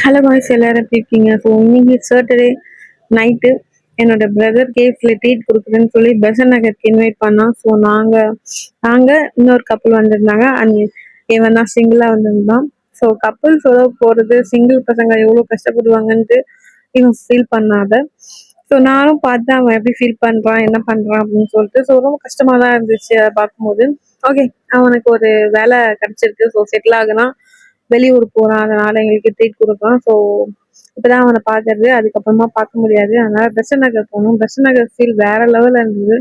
Hello boys, எல்லாரும் எப்படி இருக்கீங்க? ஸோ இன்னைக்கு சாட்டர்டே நைட்டு என்னோட பிரதர் கேஃப்ல ட்ரீட் கொடுக்குறேன்னு சொல்லி பெசன் நகருக்கு இன்வைட் பண்ணோம். ஸோ நாங்கள் இன்னொரு கப்பல் வந்திருந்தாங்க. அண்ட் இவன் தான் சிங்கிளாக வந்திருந்தான். ஸோ கப்பல்ஸோட போகிறது சிங்கிள் பசங்க எவ்வளோ கஷ்டப்படுவாங்கன்ட்டு இவன் ஃபீல் பண்ணாத. ஸோ நானும் பார்த்தேன் அவன் எப்படி ஃபீல் பண்ணுறான், என்ன பண்ணுறான் அப்படின்னு சொல்லிட்டு. ஸோ ரொம்ப கஷ்டமாக தான் இருந்துச்சு அதை பார்க்கும்போது. ஓகே, அவனுக்கு ஒரு வேலை கிடைச்சிருக்கு. ஸோ செட்டில் ஆகுனா வெளியூர் போறான், அதனால எங்களுக்கு ட்ரீட் கொடுக்கலாம். ஸோ இப்பதான் அவனை பார்க்கறது, அதுக்கப்புறமா பார்க்க முடியாது. அதனால பெசன் நகர் போகணும். பெசன் நகர் ஃபீல் வேற லெவல்ல இருந்தது.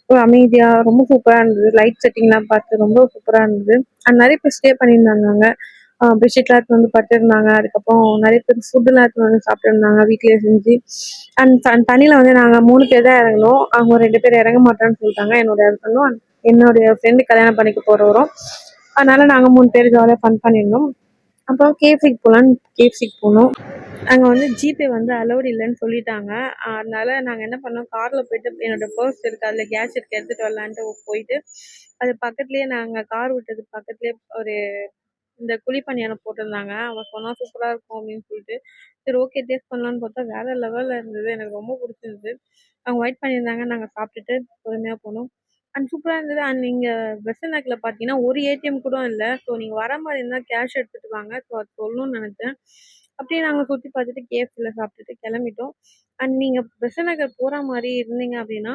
ஒரு அமைதியா ரொம்ப சூப்பரா இருந்தது. லைட் செட்டிங்லாம் பார்த்து ரொம்ப சூப்பரா இருந்தது. அண்ட் நிறைய பேர் ஸ்டே பண்ணியிருந்தாங்க அங்க. பெட்ஷீட்லாம் எடுத்து வந்து படுத்திருந்தாங்க. அதுக்கப்புறம் நிறைய பேர் ஃபுட்டுலாம் எடுத்து வந்து சாப்பிட்டுருந்தாங்க வீட்லயே செஞ்சு. அண்ட் தண்ணியில வந்து நாங்கள் 3 பேர் தான் இறங்கணும். அவங்க 2 பேர் இறங்க மாட்டோம்னு சொல்லிட்டாங்க. என்னோட ஹஸ்பண்டும் என்னுடைய ஃப்ரெண்டு கல்யாணம் பண்ணிக்க போறவரும். அதனால நாங்கள் 3 பேர் ஜாலியாக ஃபன் பண்ணியிருந்தோம். அப்புறம் கேஎஃப்சிக்கு போகலான்னு கேஎஃப்சிக்கு போனோம். அங்கே வந்து ஜிபே வந்து அலௌட் இல்லைன்னு சொல்லிட்டாங்க. அதனால நாங்கள் என்ன பண்ணோம், காரில் போயிட்டு என்னோட பர்ஸ் இருக்குது, அதில் கேஸ் இருக்கு, எடுத்துகிட்டு வரலான்ட்டு போயிட்டு அது பக்கத்துலேயே நாங்கள் கார் விட்டது பக்கத்துலேயே ஒரு இந்த குழி பணியாரம் போட்டிருந்தாங்க. அவன் சொன்னா சூப்பராக இருக்கும் அப்படின்னு சொல்லிட்டு சரி ஓகே டேஸ்ட் பண்ணலான்னு பார்த்தா வேற லெவலில் இருந்தது. எனக்கு ரொம்ப பிடிச்சிருந்தது. அவங்க வெயிட் பண்ணியிருந்தாங்க. நாங்கள் சாப்பிட்டுட்டு பொறுமையாக போனோம். அண்ட் சூப்பராக இருந்தது. அண்ட் நீங்கள் பெசன்ட் நகரில் பார்த்தீங்கன்னா ஒரு ஏடிஎம் கூட இல்லை. ஸோ நீங்கள் வர மாதிரி இருந்தால் கேஷ் எடுத்துகிட்டு வாங்க. ஸோ அது சொல்லணும்னு நினச்சேன். அப்படியே நாங்கள் சுற்றி பார்த்துட்டு கேஎஃப்சியில் சாப்பிட்டுட்டு கிளம்பிட்டோம். அண்ட் நீங்கள் பெசன்ட் நகர் போகிற மாதிரி இருந்தீங்க அப்படின்னா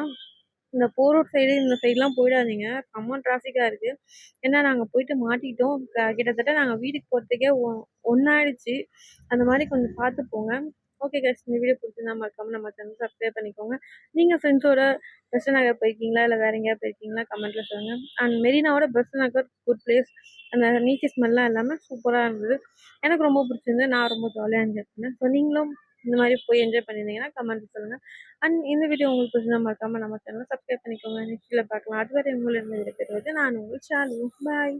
இந்த போரூர் சைடு இந்த சைட்லாம் போயிடாதீங்க. செம்ம டிராஃபிக்காக இருக்குது. ஏன்னா நாங்கள் போயிட்டு மாட்டிக்கிட்டோம். கிட்டத்தட்ட நாங்கள் வீட்டுக்கு போகிறதுக்கே ஒன்றாயிடுச்சு. அந்த மாதிரி கொஞ்சம் பார்த்து போங்க. ஓகே கைஸ், இந்த வீடியோ பிடிச்சிருந்தா மறக்காம நம்ம சேனல் சப்ஸ்கிரைப் பண்ணிக்கோங்க. நீங்கள் ஃப்ரெண்ட்ஸோட பெசன்ட் நகர் போயிருக்கீங்களா, இல்லை வேற எங்கேயாவது போயிருக்கீங்களா கமெண்ட்டில் சொல்லுங்கள். அண்ட் மெரினாவோட பெசன்ட் நகர் குட் பிளேஸ். அந்த நீச்சி ஸ்மெல்லாம் எல்லாமே சூப்பராக இருந்தது. எனக்கு ரொம்ப பிடிச்சிருந்தது. நான் ரொம்ப ஜாலியாக என்ஜாய் பண்ணேன். ஸோ நீங்களும் இந்த மாதிரி போய் என்ஜாய் பண்ணியிருந்தீங்கன்னா கமெண்ட் சொல்லுங்கள். அண்ட் இந்த வீடியோ உங்களுக்கு பிடிச்சிருந்தா மறக்காம நம்ம சேனலை சப்ஸ்கிரைப் பண்ணிக்கோங்க. நெக்ஸ்ட்டில் பார்க்கலாம். அதுவரை உங்களிடம் விடைபெறுவது நான் உங்கள் ஷாலு. பாய்.